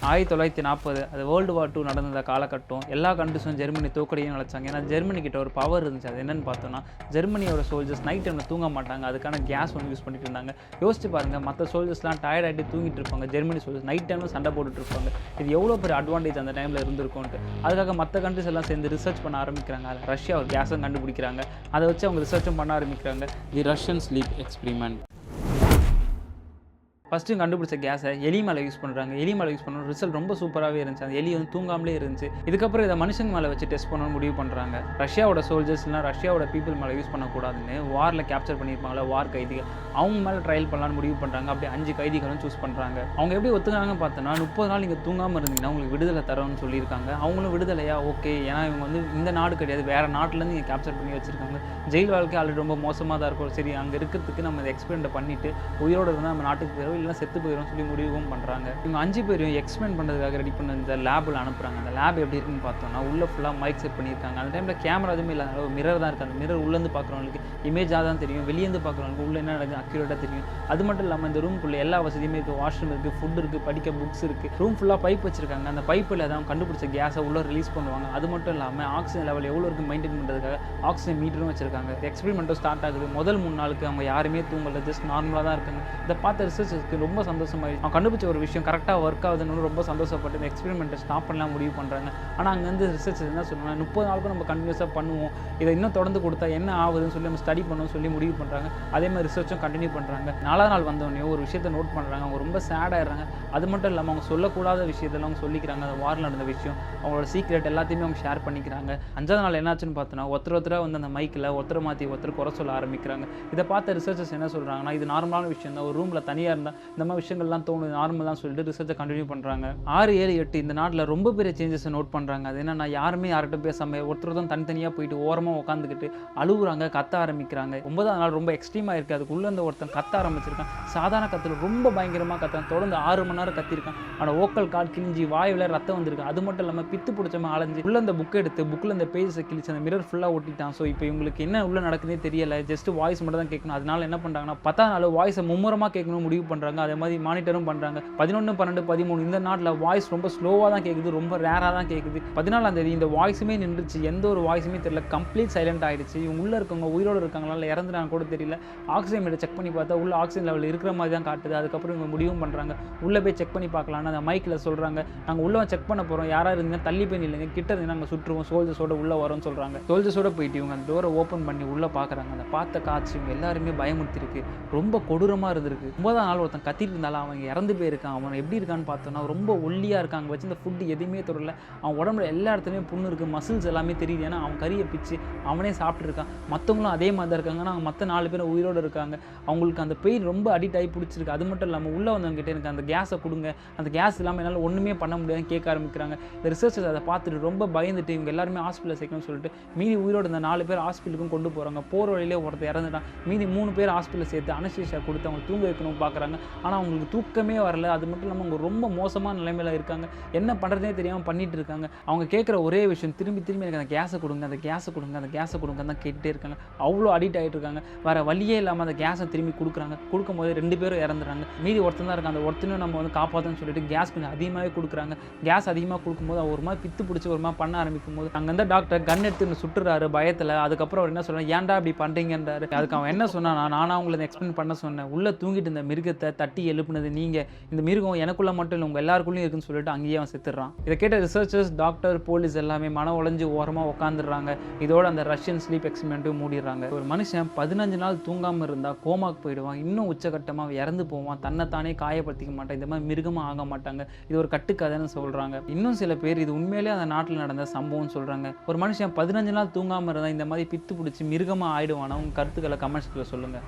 1940 அது world war 2 நடந்த காலகட்டம். எல்லா கண்ட்ரிஸும் ஜெர்மனி தோற்கடியும் நினைச்சாங்க. ஏன்னா ஜெர்மனி கிட்ட ஒரு பவர் இருந்துச்சு. அது என்னன்னு பார்த்தோம்னா, ஜெர்மனியோட சோல்ஜர்ஸ் நைட் டைமில் தூங்க மாட்டாங்க. அதுக்கான கேஸ் ஒன்று யூஸ் பண்ணிட்டு இருந்தாங்க. யோசிச்சு பாருங்க, மற்ற சோல்ஜர்ஸ்லாம் டயர்ட் ஆகிட்டு தூங்கிட்டு இருப்பாங்க. ஜெர்மனி சோல்ஜர்ஸ் நைட் டைமில் சண்டை போட்டுட்டு இருப்பாங்க. இது எவ்வளோ பெரிய அட்வான்டேஜ் அந்த டைமில் இருந்திருக்கும்ட்டு. அதுக்காக மற்ற கண்ட்ரிஸ் எல்லாம் சேர்ந்து ரிசர்ச் பண்ண ஆரம்பிக்கிறாங்க. ரஷ்யா ஒரு கேஸும் கண்டுபிடிக்கிறாங்க. அதை வச்சு அவங்க ரிசர்ச்சும் பண்ண ஆரம்பிக்கிறாங்க. தி ரஷ்யன் ஸ்லீப் எக்ஸ்பெரிமெண்ட். ஃபஸ்ட்டு கண்டுபிடிச்ச கேஸை எலி மேலே யூஸ் பண்ணுறாங்க. எலி மேலே யூஸ் பண்ணணும், ரிசல்ட் ரொம்ப சூப்பராகவே இருந்துச்சு. அந்த எலி வந்து தூங்காமலே இருந்துச்சு. இதுக்கப்புறம் இதை மனுஷங்க மேலே வச்சு டெஸ்ட் பண்ணணும்னு முடிவு பண்ணுறாங்க. ரஷ்யாவோட சோல்ஜர்ஸ்லாம் ரஷ்யாவோட பீப்புள் மேலே யூஸ் பண்ணக்கூடாதுன்னு வாரில் கேப்சர் பண்ணியிருப்பாங்களா வார் கைதிகள், அவங்க மேலே ட்ரையல் பண்ணலான்னு முடிவு பண்ணுறாங்க. அப்படியே 5 கைதிகளும் சூஸ் பண்ணுறாங்க. அவங்க எப்படி ஒத்துக்கிறாங்கன்னு பார்த்தோன்னா, 30 நாள் நீங்கள் தூங்காமல் இருந்தீங்கன்னா உங்களுக்கு விடுதலை தரோன்னு சொல்லியிருக்காங்க. அவங்களும் விடுதலையா ஓகே, ஏன்னா இவங்க வந்து இந்த நாடு கிடையாது, வேறு நாட்டிலேருந்து நீங்கள் கேப்சர் பண்ணி வச்சுருக்காங்க. ஜெயில் வாழ்க்கை ஆல்ரெடி ரொம்ப மோசமாக தான் இருக்கும். சரி, அங்கே இருக்கிறதுக்கு நம்ம இந்த எக்ஸ்பெரிமெண்ட் பண்ணிவிட்டு உயிரோடு இருந்தால் நம்ம நாட்டுக்கு போயிடும், இல்லைனா செத்து போயிடும் சொல்லி முடிவும் பண்ணுறாங்க. இவங்க 5 பேரையும் எக்ஸ்பெரிமெண்ட் பண்ணுறதுக்காக ரெடி பண்ண இந்த லேபில் அனுப்புகிறாங்க. அந்த லேப் எப்படி இருக்குன்னு பார்த்தோம்னா, உள்ள ஃபுல்லாக மைக் செட் பண்ணியிருக்காங்க. அந்த டைமில் கேமரா எதுவுமே இல்லாத ஒரு மிரர் தான் இருக்குது. அந்த மிரர் உள்ளேருந்து பார்க்குறவங்களுக்கு இமேஜாக தான் தெரியும், வெளியேருந்து பார்க்குறவங்களுக்கு உள்ள என்ன நடக்குது அக்யூரேட்டாக தெரியும். அது மட்டும் இல்லாமல் இந்த ரூம்குள்ளே எல்லா வசதியுமே இருக்குது. வாஷ்ரூம் இருக்குது, ஃபுட் இருக்குது, படிக்க புக்ஸ் இருக்குது. ரூம் ஃபுல்லாக பைப் வச்சிருக்காங்க. அந்த பைப்பில் தான் கண்டுபிடிச்ச கேஸை உள்ளே ரிலீஸ் பண்ணுவாங்க. அது மட்டும் இல்லாமல் ஆக்சிஜன் லெவல் எவ்வளோ இருக்குது மெயின்டைன் பண்ணுறதுக்காக ஆக்சிஜன் மீட்டரும் வச்சிருக்காங்க. எக்ஸ்பெரிமெண்ட்டும் ஸ்டார்ட் ஆகுது. முதல் 3 நாளுக்கு அவங்க யாருமே தூங்கல, ஜஸ்ட் நார்மலாக தான் இருக்காங்க. இதை பார்த்த ரிசர்ச்சர்ஸ்க்கு ரொம்ப சந்தோஷமாயிடுச்சு. அவங்க கண்டுபிடிச்ச ஒரு விஷயம் கரெக்டாக ஒர்க் ஆகுதுன்னு ரொம்ப சந்தோஷப்பட்டு இந்த எக்ஸ்பெரிமெண்ட்டை ஸ்டாப் பண்ணலாம் முடிவு பண்ணுறாங்க. ஆனால் அங்கே வந்து ரிசர்ச்சர்ஸ் என்ன சொல்லுவாங்க, 30 நாளுக்கும் நம்ம கண்டினியூஸாக பண்ணுவோம், இதை இன்னும் தொடர்ந்து கொடுத்தா என்ன ஆகுதுன்னு சொல்லி நம்ம ஸ்டடி பண்ணணும்னு சொல்லி முடிவு பண்ணுறாங்க. அதே மாதிரி ரிசர்ச்சும் கண்டினியூ பண்ணுறாங்க. 4ஆவது நாள் வந்தோடனே ஒரு விஷயத்தை நோட் பண்ணுறாங்க. அவங்க ரொம்ப சேட் ஆயிடுறாங்க. அது மட்டும் இல்லாமல் அவங்க சொல்லக்கூடாத விஷயத்தெல்லாம் அவங்க சொல்லிக்கிறாங்க. அந்த வாரில் நடந்த விஷயம், அவங்களோட சீக்ரெட் எல்லாத்தையுமே அவங்க ஷேர் பண்ணிக்கிறாங்க. 5ஆவது நாள் என்னாச்சுன்னு பார்த்தோன்னா, ஒருத்தராக வந்து அந்த மைக்கில் ஒருத்தரை மாற்றி ஒருத்தர் குறை சொல்ல ஆரம்பிக்கிறாங்க. இதை பார்த்த ரிசர்ச்சர்ஸ் என்ன சொல்கிறாங்கன்னா, இது நார்மலான விஷயம் தான், ஒரு ரூமில் தனியாக இருந்தால் இந்த மாதிரி விஷயங்கள்லாம் தோணுது, நார்மல் தான் சொல்லிட்டு ரிசர்ச்சை கண்டினியூ பண்ணுறாங்க. 6, 7, 8 இந்த நாட்டில் ரொம்ப பெரிய சேஞ்சஸை நோட் பண்ணுறாங்க. அது என்னன்னா, யாருமே யார்கிட்ட பேசாமல் ஒருத்தர் தான் தனித்தனியாக போயிட்டு ஓரமாக உட்காந்துக்கிட்டு அழுகுறாங்க, கத்த ஆரம்பிக்கிறாங்க. 9ஆவது நாள் ரொம்ப எக்ஸ்ட்ரீமாக இருக்குது. அதுக்குள்ளே இந்த ஒருத்தன் கத்த ஆரம்பிச்சிருக்கான். சாதாரண கத்தில் ரொம்ப பயங்கரமாக கத்துறான். தொடர்ந்து 6 மணி நேரம் கத்திருக்கான். ஆனால் ஓக்கல் கால் கிழிஞ்சி வாயில் ரத்தம் வந்திருக்கு. அது மட்டும் இல்லாமல் பித்து பிடிச்சமா அலைஞ்சு உள்ள அந்த புக் எடுத்து புக்கில் இந்த பேஜஸை கிழிச்சு அந்த மிரர் ஃபுல்லாக ஒட்டிட்டான். ஸோ இப்போ இவங்களுக்கு என்ன உள்ள நடக்குதுன்னே தெரியல, ஜஸ்ட் வாய்ஸ் மட்டும் தான் கேட்கணும். அதனால என்ன பண்ணுறாங்கன்னா, 10ஆவது நாள் வாய்ஸை மும்முரமாக கேட்கணும் முடிவு பண்ணுறாங்க. அதே மாதிரி மானிட்டரும் பண்ணுறாங்க. 11, 12, 13 இந்த நாட்டில் வாய்ஸ் ரொம்ப ஸ்லோவாக தான் கேட்குது, ரொம்ப ரேராக தான் கேட்குது. 14ஆம் தேதி இந்த வாய்ஸுமே நின்றுச்சு, எந்த ஒரு வாய்ஸுமே தெரியல, கம்ப்ளீட் சைலண்ட் ஆகிடுச்சு. இவங்க உள்ளே இருக்கவங்க உயிரோடு இருக்காங்களா இல்லை இறந்துட்டாங்க கூட தெரியல. ஆக்சிஜன் மீட்டர் செக் பண்ணி பார்த்தா உள்ள ஆக்சிஜன் லெவல் இருக்கிற மாதிரி தான் காட்டுது. அதுக்கப்புறம் இவங்க முடிவும் பண்ணுறாங்க, உள்ளே போய் செக் பண்ணி பார்க்கலான்னு அந்த மைக்கில் சொல்கிறாங்க, நாங்கள் உள்ளே செக் பண்ண போகிறோம், யாராவது இருந்தீங்கன்னா தள்ளி போய் இல்லைங்க, கிட்ட இருந்து நாங்கள் சுற்றுவோம், சோல்ஜர்ஸோட உள்ளே வரோம்னு சொல்கிறாங்க. சோல்ஜர்ஸோட போயிட்டு இவங்க அந்த டோரை ஓப்பன் பண்ணி உள்ளே பார்க்குறாங்க. அந்த பார்த்த காட்சி இவங்க எல்லாருமே பயமுறுத்திருக்கு, ரொம்ப கொடூரமாக இருந்திருக்கு. 9ஆம் நாள் ஒருத்தன் கத்திட்டு இருந்தாலும் அவன் இறந்து போயிருக்கான். அவன் எப்படி இருக்கான்னு பார்த்தோன்னா ரொம்ப ஒல்லியாக இருக்காங்க, வச்சு இந்த ஃபுட்டு எதுவுமே தொடரல. அவன் உடம்புல எல்லா இடத்துலையும் புண்ணு இருக்குது, மசில்ஸ் எல்லாமே தெரியுது. ஏன்னா அவன் கறியை பிச்சு அவனே சாப்பிட்ருக்கான். மற்றவங்களும் அதே மாதிரி தான் இருக்காங்கன்னா அவங்க மற்ற 4 பேர் உயிரோடு இருக்காங்க. அவங்களுக்கு அந்த பெயின் ரொம்ப அடிக்ட் ஆகி பிடிச்சிருக்கு. அது மட்டும் இல்லாமல் உள்ளே வந்தவங்ககிட்ட எனக்கு அந்த கேஸை கொடுங்க, அந்த கேஸ் இல்லாமல் என்னால் ஒன்றுமே பண்ண முடியாதுன்னு கேட்க ஆரம்பிக்கிறாங்க. இந்த ரிசர்ச்சர்ஸ் அதை பார்த்துட்டு ரொம்ப பயந்துட்டு இவங்க எல்லாருமே ஹாஸ்பிட்டலில் சேர்க்கணும்னு சொல்லிட்டு மீதி உயிரோடு இந்த 4 பேர் ஹாஸ்பிட்டலுக்கும் கொண்டு போகிறாங்க. போகிற வழியிலே ஒருத்தர் இறந்துட்டான். மீதி 3 பேர் ஹாஸ்பிட்டலில் சேர்த்து அனஸ்தீசியா கொடுத்து அவங்க தூங்க வைக்கணும்னு பார்க்குறாங்க. ஆனால் அவங்களுக்கு தூக்கமே வரல. அது மட்டும் இல்லாமல் அவங்க ரொம்ப மோசமான நிலைமையில் இருக்காங்க. என்ன பண்ணுறதே தெரியாமல் பண்ணிட்டு இருக்காங்க. அவங்க கேட்குற ஒரே விஷயம் திரும்பி எனக்கு அந்த கேஸை கொடுங்க, அந்த கேஸை கொடுங்க, அந்த கேஸை கொடுங்க தான் கேட்டுகிட்டே இருக்காங்க. அவ்வளோ அடிக்ட் ஆகிட்டு இருக்காங்க. வேறு வழியே இல்லாமல் அந்த கேஸை திரும்பி கொடுக்குறாங்க. கொடுக்கும்போது 2 பேரும் இறந்துறாங்க. மீதி ஒருத்தன் தான் இருக்காங்க. அந்த ஒருத்தனையும் நம்ம வந்து காப்பாற்றணும்னு சொல்லிட்டு கேஸ் கொஞ்சம் அதிகமாகவே கொடுக்குறாங்க. கேஸ் அதிகமாக கொடுக்கும்போது அவர் ஒரு மாதிரி பித்து பிடிச்சி ஒரு மாதிரி பண்ண ஆரம்பிக்கும் போது அங்கே இருந்த டாக்டர் கன் எடுத்து சுட்டுறாரு பயத்தில். அதுக்கப்புறம் அவர் என்ன சொல்கிறார், ஏன்டா இப்படி பண்ணுறீங்கன்றாரு. அதுக்கு அவன் என்ன சொன்னான், நானாக உங்களை எக்ஸ்பிளைன் பண்ண சொன்னேன், உள்ளே தூங்கிட்டு இந்த மிருகத்தை தட்டி எழுப்புனது நீங்கள், இந்த மிருகம் எனக்குள்ளே மட்டும் இல்லை உங்கள் எல்லாருக்குள்ளேயும் இருக்குன்னு சொல்லிட்டு அங்கேயே அவன் செத்துடுறான். இதை கேட்ட ரிசர்ச்சர்ஸ், டாக்டர், போலீஸ் எல்லாமே மன உழைஞ்சு ஓரமாக உட்காந்துடுறாங்க. இதோட அந்த ரஷ்யன் ஸ்லீப் எக்ஸ்பெரிமெண்ட்டும் மூடிடுறாங்க. ஒரு மனுஷன் 15 நாள் தூங்காமல் இருந்தால் கோமாக்கு போயிடுவான், இன்னும் உச்சகட்டமாக இறந்து போவான், தன்னைத்தானே காயப்படுத்திக்க மாட்டான், இந்த மாதிரி மிருகமாக ஆக மாட்டாங்க. இது ஒரு கட்டுக்கதைன்னு சொல்கிறாங்க. இன்னும் சில பேர் இது உண்மையிலே அந்த நாட்டில் நடந்த சம்பவம் சொல்கிறாங்க. ஒரு மனுஷன் 15 நாள் தூங்காமல் இருந்தால் இந்த மாதிரி பித்து பிடிச்சி மிருகமாக ஆயிடுவானா? உங்கள் கருத்துக்களை கமெண்ட்ஸ்ல சொல்லுங்கள்.